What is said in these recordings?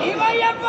DYFI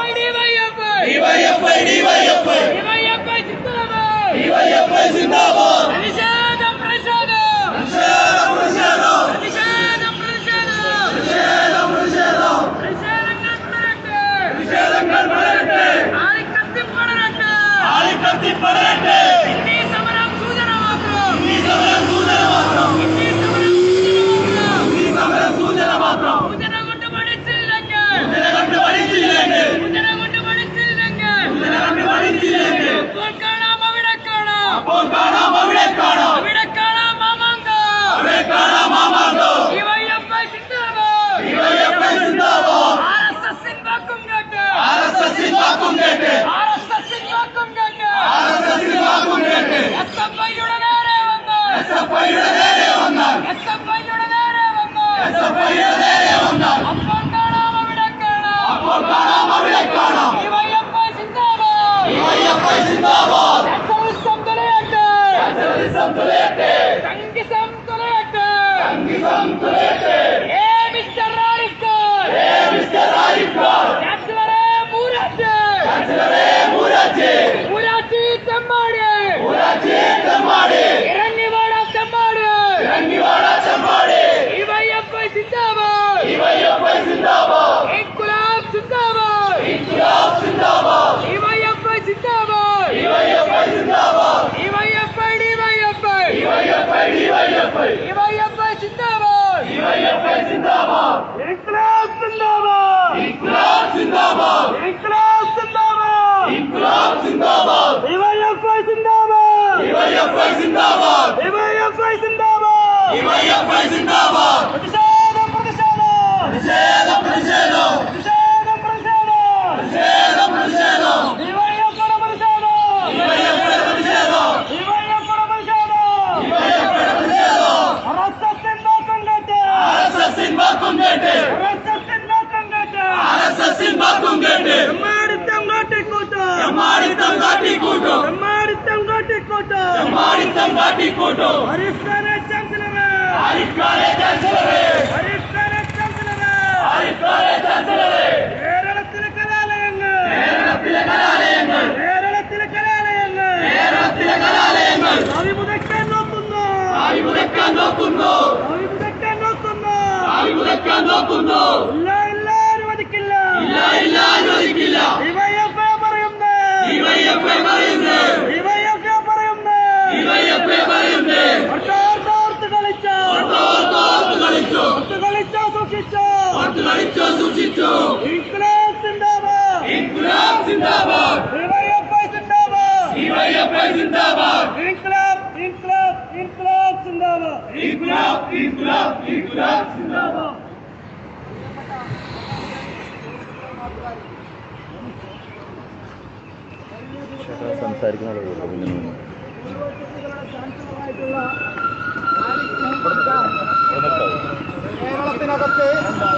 കേരളത്തിനകത്ത്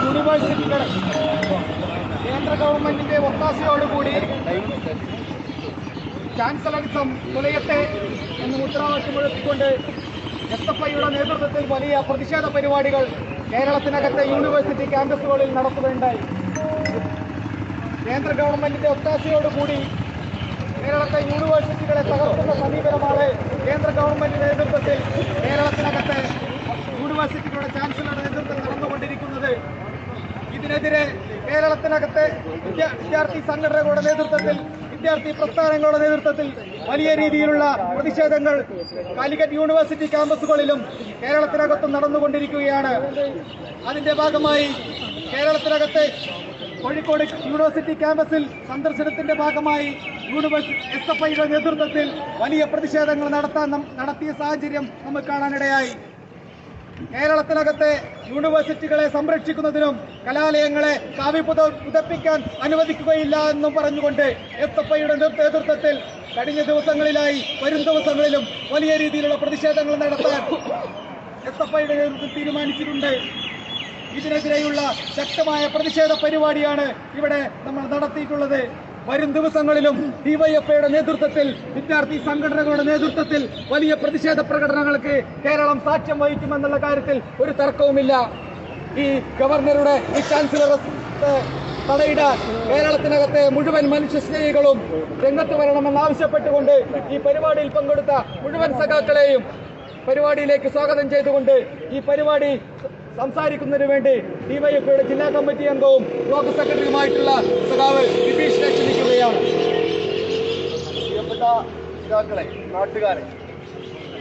യൂണിവേഴ്സിറ്റികൾ കേന്ദ്ര ഗവൺമെന്റിന്റെ ഒത്താശയോടുകൂടി ചാൻസലറിസം തുലയട്ടെ എന്ന് മുദ്രാവാക്യം മുഴക്കിക്കൊണ്ട് SFIയുടെ നേതൃത്വത്തിൽ വലിയ പ്രതിഷേധ പരിപാടികൾ കേരളത്തിനകത്തെ യൂണിവേഴ്സിറ്റി ക്യാമ്പസുകളിൽ നടത്തുകയുണ്ടായി. കേന്ദ്ര ഗവൺമെന്റിന്റെ ഒത്താശയോടുകൂടി കേരളത്തെ യൂണിവേഴ്സിറ്റികളെ തകർക്കുന്ന സമീപനമാണ് കേന്ദ്ര ഗവൺമെന്റിന്റെ നേതൃത്വത്തിൽ കേരളത്തിനകത്തെ യൂണിവേഴ്സിറ്റികളുടെ ചാൻസലറുടെ നേതൃത്വത്തിൽ നടന്നുകൊണ്ടിരിക്കുന്നത്. ഇതിനെതിരെ കേരളത്തിനകത്തെ വിദ്യാർത്ഥി സംഘടനകളുടെ നേതൃത്വത്തിൽ, വിദ്യാർത്ഥി പ്രസ്ഥാനങ്ങളുടെ നേതൃത്വത്തിൽ വലിയ രീതിയിലുള്ള പ്രതിഷേധങ്ങൾ കാലിക്കറ്റ് യൂണിവേഴ്സിറ്റി ക്യാമ്പസുകളിലും കേരളത്തിനകത്തും നടന്നുകൊണ്ടിരിക്കുകയാണ്. അതിന്റെ ഭാഗമായി കേരളത്തിനകത്തെ കോഴിക്കോട് യൂണിവേഴ്സിറ്റി ക്യാമ്പസിൽ സന്ദർശനത്തിന്റെ ഭാഗമായി SFIയുടെ നേതൃത്വത്തിൽ വലിയ പ്രതിഷേധങ്ങൾ നടത്തിയ സാഹചര്യം നമുക്ക് കാണാനിടയായി. കേരളത്തിനകത്തെ യൂണിവേഴ്സിറ്റികളെ സംരക്ഷിക്കുന്നതിനും കലാലയങ്ങളെ പുതപ്പിക്കാൻ അനുവദിക്കുകയില്ല എന്നും പറഞ്ഞുകൊണ്ട് SFIയുടെ നേതൃത്വത്തിൽ കഴിഞ്ഞ ദിവസങ്ങളിലായി വരും ദിവസങ്ങളിലും വലിയ രീതിയിലുള്ള പ്രതിഷേധങ്ങൾ നടത്താൻ SFIയുടെ നേതൃത്വത്തിൽ തീരുമാനിച്ചിട്ടുണ്ട്. ഇതിനെതിരെയുള്ള ശക്തമായ പ്രതിഷേധ പരിപാടിയാണ് ഇവിടെ നമ്മൾ നടത്തിയിട്ടുള്ളത്. വരും ദിവസങ്ങളിലും DYFIയുടെ നേതൃത്വത്തിൽ, വിദ്യാർത്ഥി സംഘടനകളുടെ നേതൃത്വത്തിൽ വലിയ പ്രതിഷേധ പ്രകടനങ്ങൾക്ക് കേരളം സാക്ഷ്യം വഹിക്കുമെന്നുള്ള കാര്യത്തിൽ ഒരു തർക്കവുമില്ല. ഈ ഗവർണറുടെ ഈ ചാൻസലറെ തടയിടാൻ കേരളത്തിനകത്തെ മുഴുവൻ മനുഷ്യസ്നേഹികളും രംഗത്ത് വരണമെന്നാവശ്യപ്പെട്ടുകൊണ്ട് ഈ പരിപാടിയിൽ പങ്കെടുത്ത മുഴുവൻ സഖാക്കളെയും പരിപാടിയിലേക്ക് സ്വാഗതം ചെയ്തുകൊണ്ട് ഈ പരിപാടി സംസാരിക്കുന്നതിന് വേണ്ടി DYFIയുടെ ജില്ലാ കമ്മിറ്റി അംഗവും ബ്ലോക്ക് സെക്രട്ടറിയുമായിട്ടുള്ള സഖാവ് വിഭീഷിനെ ക്ഷണിക്കുകയാണ്. പ്രിയപ്പെട്ട സഖാക്കളെ, നാട്ടുകാരെ,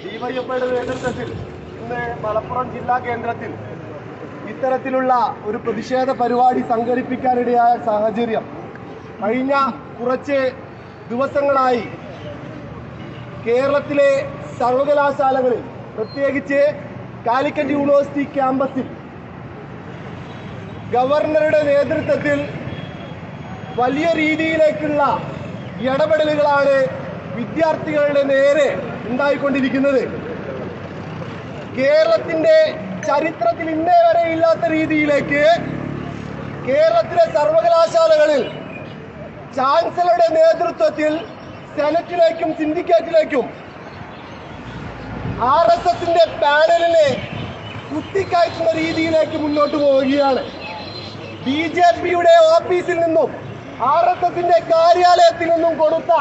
DYFIയുടെ നേതൃത്വത്തിൽ ഇന്ന് മലപ്പുറം ജില്ലാ കേന്ദ്രത്തിൽ ഇത്തരത്തിലുള്ള ഒരു പ്രതിഷേധ പരിപാടി സംഘടിപ്പിക്കാനിടയായ സാഹചര്യം കഴിഞ്ഞ കുറച്ച് ദിവസങ്ങളായി കേരളത്തിലെ സർവകലാശാലകളിൽ, പ്രത്യേകിച്ച് കാലിക്കറ്റ് യൂണിവേഴ്സിറ്റി ക്യാമ്പസിൽ ഗവർണറുടെ നേതൃത്വത്തിൽ വലിയ രീതിയിലേക്കുള്ള ഇടപെടലുകളാണ് വിദ്യാർത്ഥികളുടെ നേരെ ഉണ്ടായിക്കൊണ്ടിരിക്കുന്നത്. കേരളത്തിന്റെ ചരിത്രത്തിൽ ഇന്നേ വരെ ഇല്ലാത്ത രീതിയിലേക്ക് കേരളത്തിലെ സർവകലാശാലകളിൽ ചാൻസലറുടെ നേതൃത്വത്തിൽ സെനറ്റിലേക്കും സിൻഡിക്കേറ്റിലേക്കും RSSന്റെ പാനലിനെ കുത്തിക്കയറ്റുന്ന രീതിയിലേക്ക് മുന്നോട്ട് പോവുകയാണ്. BJPയുടെ ഓഫീസിൽ നിന്നും RSSന്റെ കാര്യാലയത്തിൽ നിന്നും കൊടുത്ത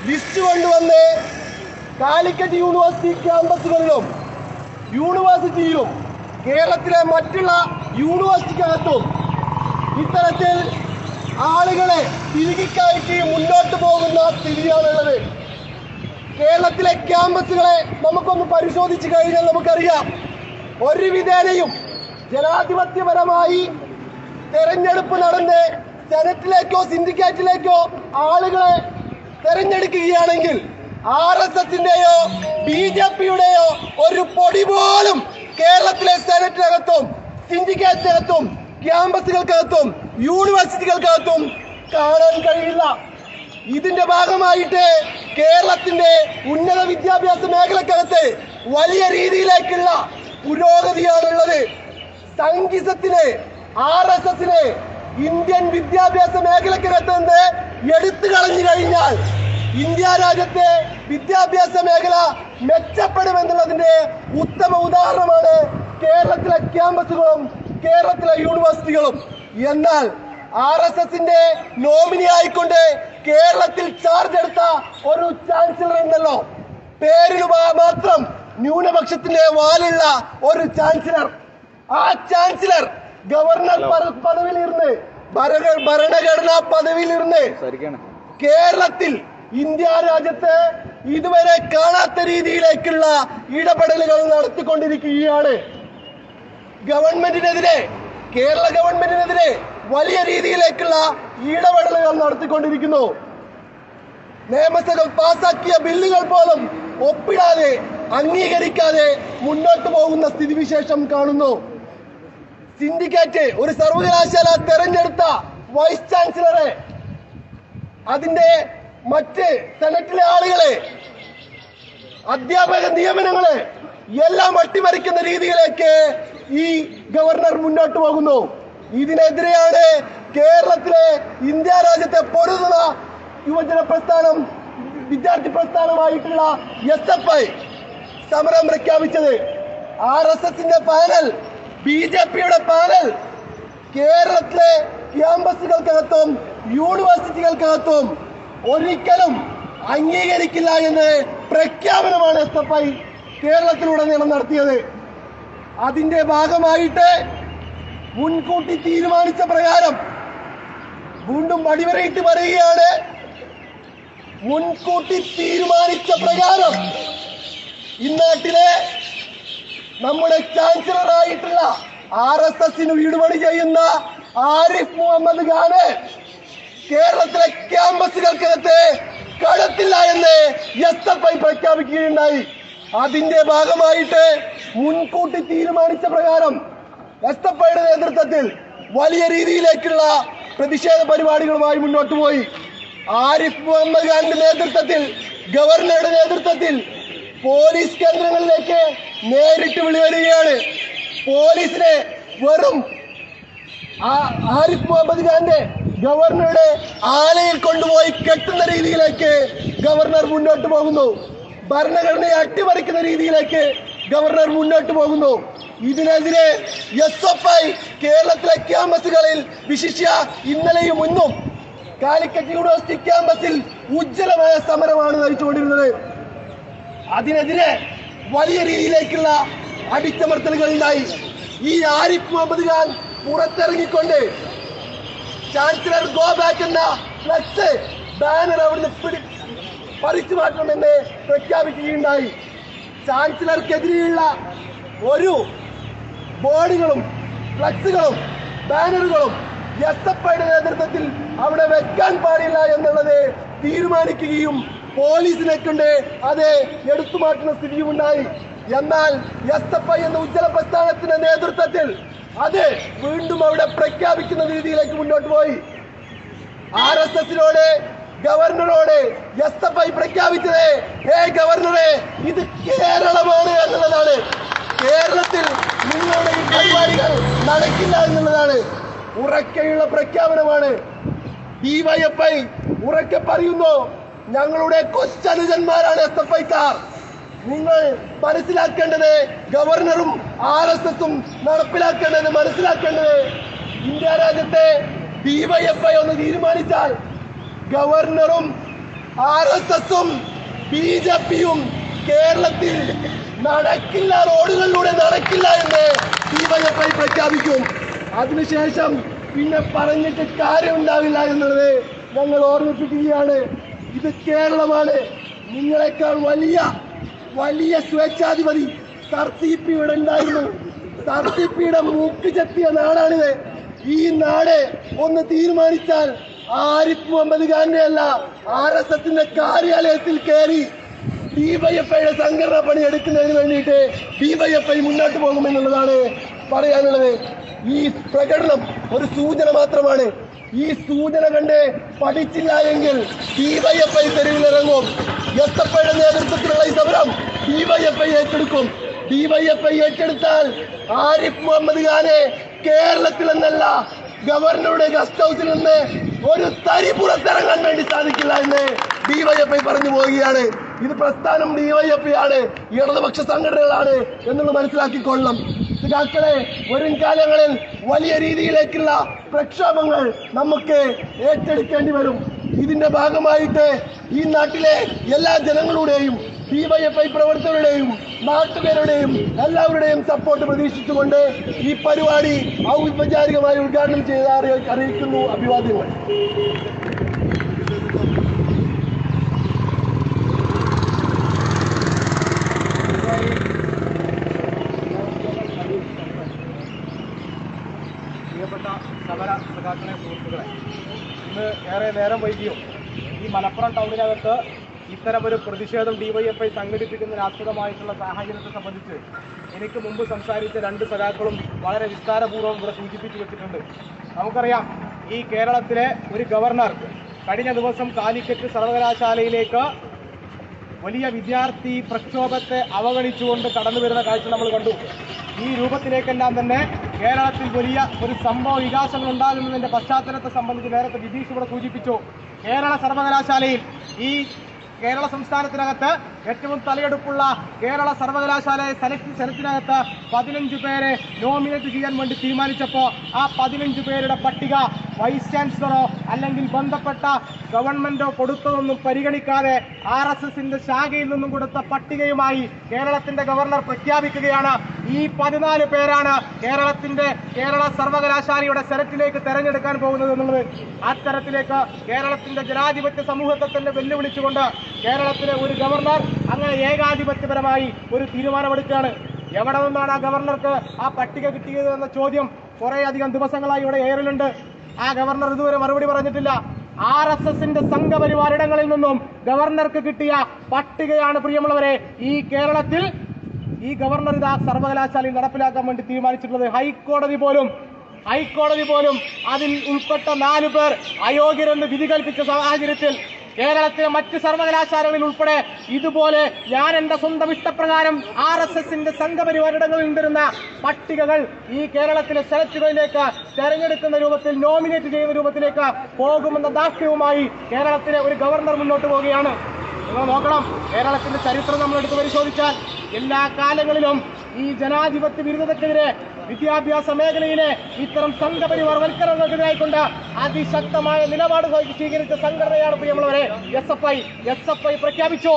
ലിസ്റ്റ് കൊണ്ടുവന്ന് കാലിക്കറ്റ് യൂണിവേഴ്സിറ്റി ക്യാമ്പസുകളിലും യൂണിവേഴ്സിറ്റിയിലും കേരളത്തിലെ മറ്റുള്ള യൂണിവേഴ്സിറ്റിക്കകത്തും ഇത്തരത്തിൽ ആളുകളെ തിരികെക്കയറ്റി മുന്നോട്ട് പോകുന്ന സ്ഥിതിയാണുള്ളത്. കേരളത്തിലെ ക്യാമ്പസുകളെ നമുക്കൊന്ന് പരിശോധിച്ചു കഴിഞ്ഞാൽ നമുക്കറിയാം, ഒരു വിധേനയും ജനാധിപത്യപരമായി തെരഞ്ഞെടുപ്പ് നടന്ന് സെനറ്റിലേക്കോ സിൻഡിക്കേറ്റിലേക്കോ ആളുകളെ തെരഞ്ഞെടുക്കുകയാണെങ്കിൽ RSSന്റെയോ BJPയുടെയോ ഒരു പൊടി പോലും കേരളത്തിലെ സെനറ്റിനകത്തും സിൻഡിക്കേറ്റിനകത്തും ക്യാമ്പസുകൾക്കകത്തും യൂണിവേഴ്സിറ്റികൾക്കകത്തും കാണാൻ കഴിയില്ല. ഇതിന്റെ ഭാഗമായിട്ട് കേരളത്തിന്റെ ഉന്നത വിദ്യാഭ്യാസ മേഖലക്കകത്ത് വലിയ രീതിയിലേക്കുള്ള പുരോഗതിയാണുള്ളത്. സംഘിസത്തിന് RSSന് ഇന്ത്യൻ വിദ്യാഭ്യാസ മേഖലക്കകത്ത് നിന്ന് എടുത്തു കളഞ്ഞു കഴിഞ്ഞാൽ ഇന്ത്യ രാജ്യത്തെ വിദ്യാഭ്യാസ മേഖല മെച്ചപ്പെടുമെന്നുള്ളതിന്റെ ഉത്തമ ഉദാഹരണമാണ് കേരളത്തിലെ ക്യാമ്പസുകളും കേരളത്തിലെ യൂണിവേഴ്സിറ്റികളും. എന്നാൽ RSSന്റെ നോമിനി ആയിക്കൊണ്ട് കേരളത്തിൽ ചാർജ് എടുത്ത ഒരു ചാൻസലർ ഉണ്ടല്ലോ, പേരിന് മാത്രം ന്യൂനപക്ഷത്തിന്റെ വാലുള്ള ഒരു ചാൻസലർ. ആ ചാൻസലർ ഗവർണർ പദവിയിലിരുന്ന് ഭരണഘടനാ പദവിയിലിരുന്ന് കേരളത്തിൽ ഇന്ത്യ രാജ്യത്ത് ഇതുവരെ കാണാത്ത രീതിയിലേക്കുള്ള ഇടപെടലുകൾ നടത്തിക്കൊണ്ടിരിക്കുകയാണ്. ഗവൺമെന്റിനെതിരെ, കേരള ഗവൺമെന്റിനെതിരെ വലിയ രീതിയിലേക്കുള്ള ഇടപെടലുകൾ നടത്തിക്കൊണ്ടിരിക്കുന്നു. നിയമസഭ പാസാക്കിയ ബില്ലുകൾ പോലും ഒപ്പിടാതെ അംഗീകരിക്കാതെ മുന്നോട്ട് പോകുന്ന സ്ഥിതിവിശേഷം കാണുന്നു. സിൻഡിക്കേറ്റ് ഒരു സർവകലാശാല തെരഞ്ഞെടുത്ത വൈസ് ചാൻസലറെ, അതിന്റെ മറ്റ് സെനറ്റിലെ ആളുകളെ, അധ്യാപക നിയമനങ്ങളെ എല്ലാം അട്ടിമറിക്കുന്ന രീതിയിലേക്ക് ഈ ഗവർണർ മുന്നോട്ട് പോകുന്നു. ഇതിനെതിരെയാണ് കേരളത്തിലെ ഇന്ത്യ രാജ്യത്തെ പൊരുതുന്ന യുവജന പ്രസ്ഥാനം, വിദ്യാർത്ഥി പ്രസ്ഥാനമായിട്ടുള്ള SFI സമരം പ്രഖ്യാപിച്ചത്. RSSന്റെ പാനൽ, BJPയുടെ പാനൽ കേരളത്തിലെ ക്യാമ്പസുകൾക്കകത്തും യൂണിവേഴ്സിറ്റികൾക്കകത്തും ഒരിക്കലും അംഗീകരിക്കില്ല എന്ന് പ്രഖ്യാപനമാണ് SFI കേരളത്തിലുടനീളം നടത്തിയത്. അതിന്റെ ഭാഗമായിട്ട് മുൻകൂട്ടി തീരുമാനിച്ച പ്രകാരം, വീണ്ടും അടിവരയിട്ട് പറയുകയാണ്, മുൻകൂട്ടി തീരുമാനിച്ച പ്രകാരം ഇന്നാട്ടിലെ നമ്മുടെ ചാൻസലറായിട്ടുള്ള RSSന് വീടുപണി ചെയ്യുന്ന ആരിഫ് മുഹമ്മദ് ഖാന് കേരളത്തിലെ ക്യാമ്പസുകൾക്കകത്ത് കടത്തില്ല എന്ന് SFI പ്രഖ്യാപിക്കുകയുണ്ടായി. അതിന്റെ ഭാഗമായിട്ട് മുൻകൂട്ടി തീരുമാനിച്ച പ്രകാരം SFIയുടെ നേതൃത്വത്തിൽ വലിയ രീതിയിലേക്കുള്ള പ്രതിഷേധ പരിപാടികളുമായി മുന്നോട്ട് പോയി. ആരിഫ് മുഹമ്മദ് ഖാന്റെ നേതൃത്വത്തിൽ, ഗവർണറുടെ നേതൃത്വത്തിൽ പോലീസ് കേന്ദ്രങ്ങളിലേക്ക് നേരിട്ട് വിളിവരികയാണ്. പോലീസിനെ വെറും ആരിഫ് മുഹമ്മദ് ഖാന്റെ ഗവർണറുടെ ആലയിൽ കൊണ്ടുപോയി കെട്ടുന്ന രീതിയിലേക്ക് ഗവർണർ മുന്നോട്ട് പോകുന്നു. ഭരണഘടനയെ അട്ടിമറിക്കുന്ന രീതിയിലേക്ക് ഗവർണർ മുന്നോട്ട് പോകുന്നു. ഇതിനെതിരെ SFI കേരളത്തിലെ ക്യാമ്പസുകളിൽ വിശിഷ്യ ഇന്നലെയും ഇന്നും കാലിക്കറ്റ് യൂണിവേഴ്സിറ്റി ക്യാമ്പസിൽ ഉജ്ജ്വലമായ സമരമാണ് നയിച്ചുകൊണ്ടിരുന്നത്. അതിനെതിരെ വലിയ രീതിയിലേക്കുള്ള അടിച്ചമർത്തലുകൾ ഉണ്ടായി. ഈ ആരിഫ് മുഹമ്മദ് ഖാൻ പുറത്തിറങ്ങിക്കൊണ്ട് ചാൻസലർ ഗോ ബാക്ക് എന്ന ഫ്ലക്സ് ബാനർ അവിടുന്ന് പറിച്ചു മാറ്റണമെന്ന് പ്രഖ്യാപിക്കുകയുണ്ടായി. ചാൻസലർക്കെതിരെയുള്ള ഒരു ബോർഡുകളും ഫ്ലക്സുകളും ബാനറുകളും SFIയുടെ നേതൃത്വത്തിൽ അവിടെ വെക്കാൻ പാടില്ല എന്നുള്ളത് തീരുമാനിക്കുകയും പോലീസിനെ കൊണ്ട് അത് എടുത്തു മാറ്റുന്ന സ്ഥിതിയുമുണ്ടായി. എന്നാൽ SFI എന്ന ഉജ്ജ്വല പ്രസ്ഥാനത്തിന്റെ നേതൃത്വത്തിൽ അത് വീണ്ടും അവിടെ പ്രഖ്യാപിക്കുന്ന രീതിയിലേക്ക് മുന്നോട്ട് പോയി. RSSനോട്, ഗവർണറോട് SFI പ്രഖ്യാപിച്ചത്, ഹേ ഗവർണറെ, ഇത് കേരളമാണ് എന്നുള്ളതാണ്. കേരളത്തിൽ നിങ്ങളുടെ ഈ പരിപാടികൾ നടക്കില്ല എന്നുള്ളതാണ്. ഉറക്കെയുള്ള പ്രഖ്യാപനമാണ്. ഡിവൈഎഫ്ഐ ഉറക്കെ പറയുന്നു, ഞങ്ങളുടെ കൊച്ചനുജന്മാരാണ് SFIക്കാർ. നിങ്ങൾ മനസ്സിലാക്കേണ്ടത്, ഗവർണറും RSSും നടപ്പിലാക്കേണ്ടത്, മനസ്സിലാക്കേണ്ടത്, ഇന്ത്യ രാജ്യത്തെ ഡിവൈഎഫ്ഐ ഒന്ന് തീരുമാനിച്ചാൽ ഗവർണറും RSSും BJPയും കേരളത്തിൽ നടക്കില്ല, റോഡുകളിലൂടെ നടക്കില്ല എന്ന് ഡിവൈഎഫ്ഐ പ്രഖ്യാപിക്കും. അതിനുശേഷം പിന്നെ പറഞ്ഞിട്ട് കാര്യമുണ്ടാവില്ല എന്നുള്ളത് ഞങ്ങൾ ഓർമ്മിപ്പിക്കുകയാണ്. ഇത് കേരളമാണ്. നിങ്ങളെക്കാൾ വലിയ സ്വേച്ഛാധിപതി SRCP ഇവിടെ ഉണ്ടായിരുന്നു. SRCPയുടെ മൂക്ക് ചെത്തിയ നാടാണിത്. ഈ നാട് ഒന്ന് തീരുമാനിച്ചാൽ ആരിഫ് മുഹമ്മദ് ഖാന്റെ അല്ല, RSSന്റെ കാര്യാലയത്തിൽ കയറി ഡിവൈഎഫ്ഐയുടെ സംഘടനാ പണി എടുക്കുന്നതിന് വേണ്ടിയിട്ട് ഡിവൈഎഫ്ഐ മുന്നോട്ട് പോകുമെന്നുള്ളതാണ് പറയാനുള്ളത്. ഈ പ്രകടനം ഒരു സൂചന മാത്രമാണ്. ഈ സൂചന കണ്ട് പഠിച്ചില്ല എങ്കിൽ ഡിവൈഎഫ്ഐ തെരുവിലിറങ്ങും. SFIയുടെ നേതൃത്വത്തിലുള്ള ഈ സമരം ഡിവൈഎഫ്ഐ ഏറ്റെടുക്കും. ഡിവൈഎഫ്ഐ ഏറ്റെടുത്താൽ ആരിഫ് മുഹമ്മദ് ഖാനെ കേരളത്തിൽ എന്നല്ല, ഗവർണറുടെ ഗസ്റ്റ് ഹൗസിൽ നിന്ന് ഒരു തരി പുറത്തിറങ്ങാൻ വേണ്ടി സാധിക്കില്ല എന്ന് ഡിവൈഎഫ്ഐ പറഞ്ഞു പോവുകയാണ്. ഇത് പ്രസ്ഥാനം ഡിവൈഎഫ്ഐ ആണ്, ഇടതുപക്ഷ സംഘടനകളാണ് എന്നുള്ളത് മനസ്സിലാക്കിക്കൊള്ളണം. സഖാക്കളെ, വരും കാലങ്ങളിൽ വലിയ രീതിയിലേക്കുള്ള പ്രക്ഷോഭങ്ങൾ നമുക്ക് ഏറ്റെടുക്കേണ്ടി വരും. ഇതിന്റെ ഭാഗമായിട്ട് ഈ നാട്ടിലെ എല്ലാ ജനങ്ങളുടെയും ഡിവൈഎഫ്ഐ പ്രവർത്തകരുടെയും നാട്ടുകാരുടെയും എല്ലാവരുടെയും സപ്പോർട്ട് പ്രതീക്ഷിച്ചുകൊണ്ട് ഈ പരിപാടി ഔപചാരികമായി ഉദ്ഘാടനം ചെയ്ത് അറിയിക്കുന്നു. അഭിവാദ്യങ്ങൾ. പ്രിയപ്പെട്ട സമര സഖാക്കളെ, സുഹൃത്തുക്കളെ, ഇന്ന് ഏറെ നേരം വൈകിയോ ഈ മലപ്പുറം ടൗണിനകത്ത് ഇത്തരമൊരു പ്രതിഷേധം ഡിവൈഎഫ്ഐ സംഘടിപ്പിക്കുന്നതിന് ആസ്പദമായിട്ടുള്ള സാഹചര്യത്തെ സംബന്ധിച്ച് എനിക്ക് മുമ്പ് സംസാരിച്ച രണ്ട് സഖാക്കളും വളരെ വിസ്താരപൂർവ്വം ഇവിടെ സൂചിപ്പിച്ചു വെച്ചിട്ടുണ്ട്. നമുക്കറിയാം, ഈ കേരളത്തിലെ ഒരു ഗവർണർ കഴിഞ്ഞ ദിവസം കാലിക്കറ്റ് സർവകലാശാലയിലേക്ക് വലിയ വിദ്യാർത്ഥി പ്രക്ഷോഭത്തെ അവഗണിച്ചുകൊണ്ട് കടന്നു വരുന്ന കാഴ്ച നമ്മൾ കണ്ടു. ഈ രൂപത്തിലേക്കെല്ലാം തന്നെ കേരളത്തിൽ വലിയ ഒരു സംഭവ വികാസങ്ങൾ ഉണ്ടാകുന്നതിന്റെ പശ്ചാത്തലത്തെ സംബന്ധിച്ച് നേരത്തെ വിധീഷ് ഇവിടെ സൂചിപ്പിച്ചു. കേരള സർവകലാശാലയിൽ ഈ കേരള സംസ്ഥാനത്തിനകത്ത് ഏറ്റവും തലയെടുപ്പുള്ള കേരള സർവകലാശാല സെനറ്റിനകത്ത് 15 പേരെ നോമിനേറ്റ് ചെയ്യാൻ വേണ്ടി തീരുമാനിച്ചപ്പോൾ ആ 15 പേരുടെ പട്ടിക വൈസ് ചാൻസലറോ അല്ലെങ്കിൽ ബന്ധപ്പെട്ട ഗവൺമെന്റോ കൊടുത്തതൊന്നും പരിഗണിക്കാതെ RSSന്റെ ശാഖയിൽ നിന്നും കൊടുത്ത പട്ടികയുമായി കേരളത്തിന്റെ ഗവർണർ പ്രഖ്യാപിക്കുകയാണ്. ഈ 14 പേരാണ് കേരള സർവകലാശാലയുടെ സെനറ്റിലേക്ക് തെരഞ്ഞെടുക്കാൻ പോകുന്നത് എന്നുള്ളത്. അത്തരത്തിലേക്ക് കേരളത്തിന്റെ ജനാധിപത്യ സമൂഹത്തെ തന്നെ വെല്ലുവിളിച്ചുകൊണ്ട് കേരളത്തിലെ ഒരു ഗവർണർ അങ്ങനെ ഏകാധിപത്യപരമായി ഒരു തീരുമാനമെടുക്കുകയാണ്. എവിടെ നിന്നാണ് ആ ഗവർണർക്ക് ആ പട്ടിക കിട്ടിയത് എന്ന ചോദ്യം കുറേയധികം ദിവസങ്ങളായി ഇവിടെ എയറിലുണ്ട്. ആ ഗവർണർ ഇതുവരെ മറുപടി പറഞ്ഞിട്ടില്ല. RSSന്റെ സംഘപരിവാരിടങ്ങളിൽ നിന്നും ഗവർണർക്ക് കിട്ടിയ പട്ടികയാണ് പ്രിയമുള്ളവരെ ഈ കേരളത്തിൽ ഈ ഗവർണർ ഇതാ സർവകലാശാലയിൽ നടപ്പിലാക്കാൻ വേണ്ടി തീരുമാനിച്ചിട്ടുള്ളത്. ഹൈക്കോടതി പോലും അതിൽ ഉൾപ്പെട്ട 4 പേർ അയോഗ്യരെന്ന് വിധി കൽപ്പിച്ച സാഹചര്യത്തിൽ കേരളത്തിലെ മറ്റ് സർവകലാശാലകളിൽ ഉൾപ്പെടെ ഇതുപോലെ ഞാൻ എന്റെ സ്വന്തം ഇഷ്ടപ്രകാരം RSSന്റെ സംഘപരിവാരിടങ്ങളിൽ തരുന്ന പട്ടികകൾ ഈ കേരളത്തിലെ സെനറ്റുകളിലേക്ക് തെരഞ്ഞെടുക്കുന്ന രൂപത്തിൽ നോമിനേറ്റ് ചെയ്യുന്ന രൂപത്തിലേക്ക് പോകുമെന്ന ദാർഢ്യവുമായി കേരളത്തിലെ ഒരു ഗവർണർ മുന്നോട്ട് പോവുകയാണ്. നിങ്ങൾ നോക്കണം, കേരളത്തിന്റെ ചരിത്രം നമ്മൾ എടുത്ത് പരിശോധിച്ചാൽ എല്ലാ കാലങ്ങളിലും ഈ ജനാധിപത്യ വിരുദ്ധതയ്ക്കെതിരെ വിദ്യാഭ്യാസ മേഖലയിലെ ഇത്തരം സംഘപരിവാർവൽക്കരണങ്ങൾക്കെതിരായിക്കൊണ്ട് അതിശക്തമായ നിലപാട് സ്വീകരിച്ച സംഘടനയാണ് പ്രിയമുള്ളവരെ SFI പ്രഖ്യാപിച്ചു.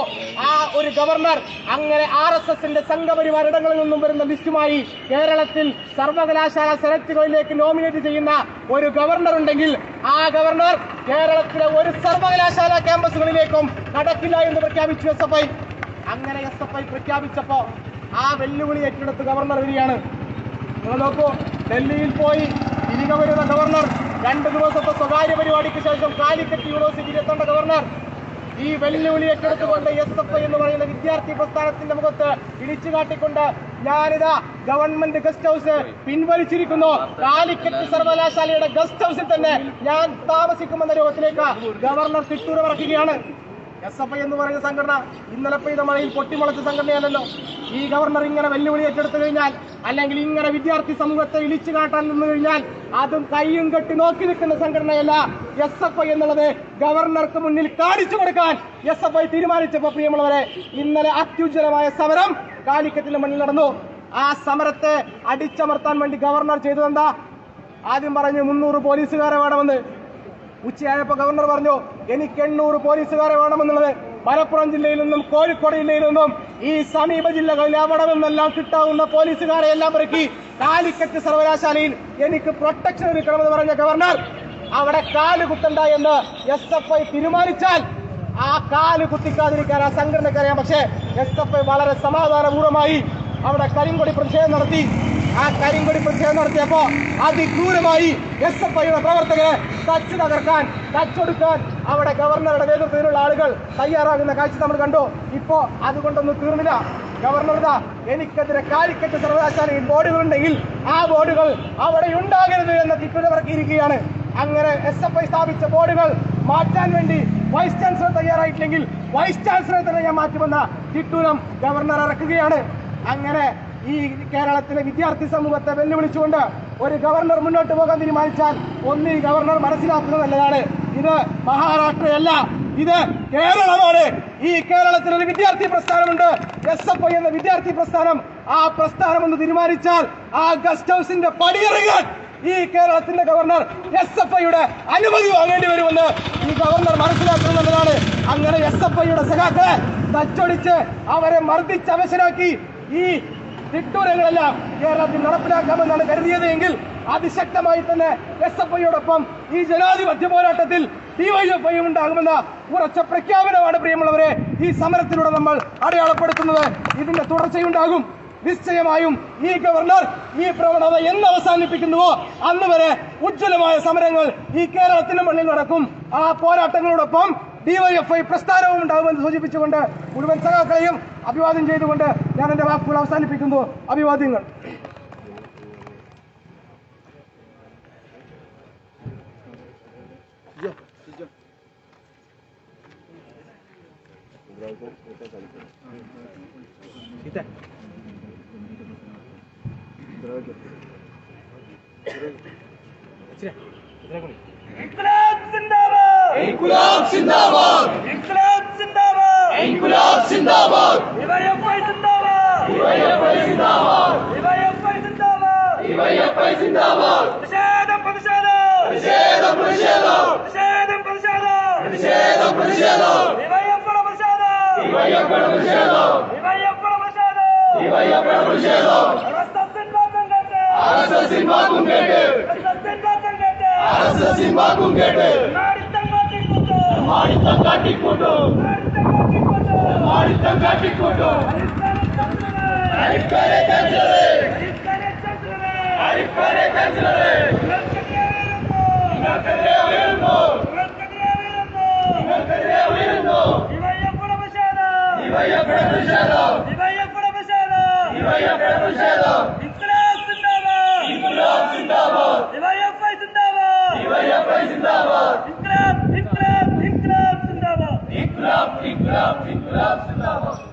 ആ ഒരു ഗവർണർ അങ്ങനെ RSSന്റെ സംഘപരിവാരിടങ്ങളിൽ നിന്നും വരുന്ന ലിസ്റ്റുമായി കേരളത്തിൽ സർവകലാശാല സെനറ്റുകളിലേക്ക് നോമിനേറ്റ് ചെയ്യുന്ന ഒരു ഗവർണർ ഉണ്ടെങ്കിൽ ആ ഗവർണർ കേരളത്തിലെ ഒരു സർവകലാശാല ക്യാമ്പസുകളിലേക്കും നടക്കില്ല എന്ന് പ്രഖ്യാപിച്ചു SFI. അങ്ങനെ SFI പ്രഖ്യാപിച്ചപ്പോ ആ വെല്ലുവിളി ഏറ്റെടുത്ത് ഗവർണർ വരികയാണ്. നിങ്ങൾ നോക്കൂ, ഡൽഹിയിൽ പോയി തിരികെ വരുന്ന ഗവർണർ 2 ദിവസത്തെ സ്വകാര്യ പരിപാടിക്ക് ശേഷം കാലിക്കറ്റ് യൂണിവേഴ്സിറ്റിയിൽ എത്തേണ്ട ഗവർണർ ഈ വെല്ലുവിളി ഏറ്റെടുത്തുകൊണ്ട് SFI എന്ന് പറയുന്ന വിദ്യാർത്ഥി പ്രസ്ഥാനത്തിന്റെ മുഖത്ത് ഇടിച്ചു കാട്ടിക്കൊണ്ട് ഞാനിതാ ഗവൺമെന്റ് ഗസ്റ്റ് ഹൗസ് പിൻവലിച്ചിരിക്കുന്നു, കാലിക്കറ്റ് സർവകലാശാലയുടെ ഗസ്റ്റ് ഹൗസിൽ തന്നെ ഞാൻ താമസിക്കുമെന്ന രൂപത്തിലേക്ക് ഗവർണർ തിട്ടൂർ ഇറക്കുകയാണ്. SFI എന്ന് പറയുന്ന സംഘടന ഇന്നലെ പെയ്ത മഴയിൽ പൊട്ടിമുളച്ച സംഘടനയല്ലല്ലോ. ഈ ഗവർണർ ഇങ്ങനെ വെല്ലുവിളി ഏറ്റെടുത്തു കഴിഞ്ഞാൽ, അല്ലെങ്കിൽ ഇങ്ങനെ വിദ്യാർത്ഥി സമൂഹത്തെ ഇളിച്ചു കാട്ടാൻ നിന്നു കഴിഞ്ഞാൽ, അതും കയ്യും കെട്ടി നോക്കി നിൽക്കുന്ന സംഘടനയല്ല SFI എന്നുള്ളത് ഗവർണർക്ക് മുന്നിൽ കാണിച്ചു കൊടുക്കാൻ SFI തീരുമാനിച്ചപ്പോൾ പ്രിയമുള്ളവരെ, ഇന്നലെ അത്യുജ്വലമായ സമരം കാലിക്കറ്റിന്റെ മണ്ണിൽ നടന്നു. ആ സമരത്തെ അടിച്ചമർത്താൻ വേണ്ടി ഗവർണർ ചെയ്തതെന്താ? ആദ്യം പറഞ്ഞു 300 പോലീസുകാരെ വേണമെന്ന്. ഉച്ചയായപ്പോ ഗവർണർ പറഞ്ഞു എനിക്ക് 800 പോലീസുകാരെ വേണമെന്നുള്ളത്. മലപ്പുറം ജില്ലയിൽ നിന്നും കോഴിക്കോട് ജില്ലയിൽ നിന്നും ഈ സമീപ ജില്ലകളിൽ അവിടെ നിന്നെല്ലാം കിട്ടാവുന്ന പോലീസുകാരെ എല്ലാം ഇറക്കി കാലിക്കറ്റ് സർവകലാശാലയിൽ എനിക്ക് പ്രൊട്ടക്ഷൻ എടുക്കണമെന്ന് പറഞ്ഞ ഗവർണർ അവിടെ കാല് കുത്തണ്ട എന്ന് SFI തീരുമാനിച്ചാൽ ആ കാല് കുത്തിക്കാതിരിക്കാൻ ആ സംഘടനയ്ക്ക് അറിയാം. പക്ഷേ SFI വളരെ സമാധാനപൂർവ്വമായി അവിടെ കരിങ്കൊടി പ്രതിഷേധം നടത്തി. ആ കരിങ്കൊടി പ്രതിഷേധം നടത്തിയപ്പോ അതിക്രൂരമായി SFIയുടെ പ്രവർത്തകരെ തച്ച് തകർക്കാൻ, തച്ചൊടുക്കാൻ അവിടെ ഗവർണറുടെ നേതൃത്വത്തിലുള്ള ആളുകൾ തയ്യാറാകുന്ന കാഴ്ച നമ്മൾ കണ്ടു. ഇപ്പോ അതുകൊണ്ടൊന്നും തീർന്നില്ല. ഗവർണർ എനിക്കെതിരെ കാലിക്കറ്റ് സർവകലാശാലയിൽ ബോർഡുകളുണ്ടെങ്കിൽ ആ ബോർഡുകൾ അവിടെ ഉണ്ടാകരുത് എന്ന തിട്ടുതവർക്കിയിരിക്കുകയാണ്. അങ്ങനെ SFI സ്ഥാപിച്ച ബോർഡുകൾ മാറ്റാൻ വേണ്ടി വൈസ് ചാൻസലർ തയ്യാറായിട്ടില്ലെങ്കിൽ വൈസ് ചാൻസലറെ തന്നെ ഞാൻ മാറ്റുമെന്ന തിട്ടൂരം ഗവർണർ ഇറക്കുകയാണ്. അങ്ങനെ ഈ കേരളത്തിലെ വിദ്യാർത്ഥി സമൂഹത്തെ വെല്ലുവിളിച്ചുകൊണ്ട് ഒരു ഗവർണർ മുന്നോട്ട് പോകാൻ തീരുമാനിച്ചാൽ ഒന്ന് ഈ ഗവർണർ മനസ്സിലാക്കുന്നത് നല്ലതാണ്. ഇത് മഹാരാഷ്ട്രയല്ല, ഇത് കേരളമാണ്. ഈ കേരളത്തിൽ ഒരു വിദ്യാർത്ഥി പ്രസ്ഥാനമുണ്ട്, SFI എന്ന വിദ്യാർത്ഥി പ്രസ്ഥാനം. ആ പ്രസ്ഥാനം എന്ന് തീരുമാനിച്ചാൽ ആ ഗസ്റ്റ് ഹൗസിന്റെ പടിയിറങ്ങാൻ ഈ കേരളത്തിന്റെ ഗവർണർ SFIയുടെ അനുമതി വാങ്ങേണ്ടി വരുമെന്ന് ഈ ഗവർണർ മനസ്സിലാക്കുന്നതാണ്. അങ്ങനെ SFIയുടെ സഖാക്കളെ തച്ചൊടിച്ച് അവരെ മർദ്ദിച്ച് അവശരാക്കി ഈ തിട്ടൂരങ്ങളെല്ലാം കേരളത്തിൽ നടപ്പിലാക്കാമെന്നാണ് കരുതിയത് എങ്കിൽ അതിശക്തമായി തന്നെ SFIയോടൊപ്പം ഈ ജനാധിപത്യ പോരാട്ടത്തിൽ DYFI ഉണ്ടാകുമെന്ന ഉറച്ച പ്രഖ്യാപനമാണ് പ്രിയമുള്ളവരെ ഈ സമരത്തിലൂടെ നമ്മൾ അടയാളപ്പെടുത്തുന്നത്. ഇതിന്റെ തുടർച്ചയുണ്ടാകും. നിശ്ചയമായും ഈ ഗവർണർ ഈ പ്രവണത എന്ന് അവസാനിപ്പിക്കുന്നുവോ അന്ന് വരെ ഉജ്ജ്വലമായ സമരങ്ങൾ ഈ കേരളത്തിന്റെ മണ്ണിൽ നടക്കും. ആ പോരാട്ടങ്ങളോടൊപ്പം DYFI പ്രസ്ഥാനവും ഉണ്ടാകുമെന്ന് സൂചിപ്പിച്ചുകൊണ്ട് മുഴുവൻ സഖാക്കളെയും അഭിവാദ്യം ചെയ്തുകൊണ്ട് ഞാൻ എന്റെ വാക്കുകൾ അവസാനിപ്പിക്കുന്നു. അഭിവാദ്യങ്ങൾ. ഇൻക്ലാബ് സിന്ദാബാദ്, ഇൻക്ലാബ് സിന്ദാബാദ്, ഇൻക്ലാബ് സിന്ദാബാദ്, ഇൻക്ലാബ് സിന്ദാബാദ്, DYFI സിന്ദാബാദ്, DYFI സിന്ദാബാദ്, DYFI സിന്ദാബാദ്, DYFI സിന്ദാബാദ്. പ്രതിഷേധം പ്രതിഷേധം പ്രതിഷേധം പ്രതിഷേധം പ്രതിഷേധം പ്രതിഷേധം പ്രതിഷേധം പ്രതിഷേധം DYFIയുടെ പ്രതിഷേധം DYFIയുടെ പ്രതിഷേധം DYFIയുടെ പ്രതിഷേധം DYFIയുടെ പ്രതിഷേധം RSSിൻ വാക്കും കേട്ട് RSSിൻ വാക്കും കേട്ട് മാടിത്തം കാട്ടിക്കൂട്ടു അരിപ്പരെ ചാൻസലറെ നിങ്ങൾക്കെതിരെ ഉയരുന്നു DYFIയുടെ പ്രതിഷേധം ഇൻക്ലാബ് സിന്ദാബാദ്, DYFI സിന്ദാബാദ്, ഇൻക്ലാബ് സിന്ദാബാദ്, ഇൻക്ലാബ് സിന്ദാബാദ്.